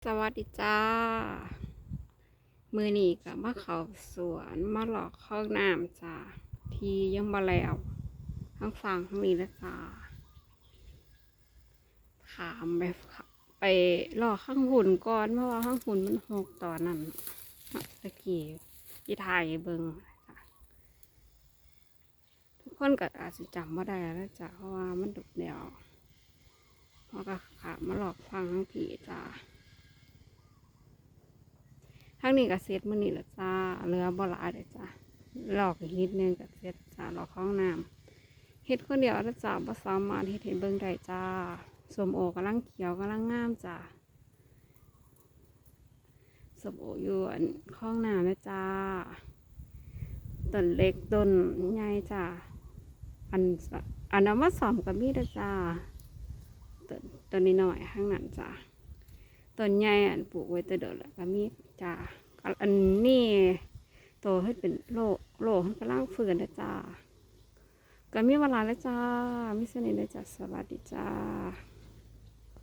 สวัสดีจ้ามือนี้กับมาเขาสวนมาหลอกเข้าน้ำจ้าที่ยังมาแล้วทั้งฝั่งทั้งนี้นะจ้าขามไปหลอกข้างหุ่นก่อนเพราะว่าข้างหุ่นมันหกตอนนั้นตะกี้ที่ถ่ายเบิงจ้ะทุกคนก็อาจจะจำว่าได้แล้วจ้ะเพราะว่ามันดุเดียวเพราะก็ขามมาหลอกฟังทั้งผีจ้าทั้งนี้ก็เสร็จมื้อนี้ละจ้าเรือบ่หลายเลยจ้าหลอกอีกนิดนึงก็เสร็จจ้าหลอกห้องน้ำเฮ็ดคนเดียวละจ้าบ่สามารถเฮ็ดให้เบิ่งได้จ้าส้มโอกำลังเขียวกำลังงามจ้าส้มโออยู่ห้องน้ำนะจ้าต้นเล็กต้นใหญ่จ้าอันอันนั้นมาสอมกับมีดจ้าต้นนี้หน่อยข้างนั้นจ้าต้นใหญ่อันปลูกไว้แต่เดิมแล้วก็มีจ้าอันนี้โตให้เป็นโลให้กำลังฟื้นนะจ้าก็มีเวลาแล้วจ้ามีเสน่ห์เลยจ้าสวัสดีจ้า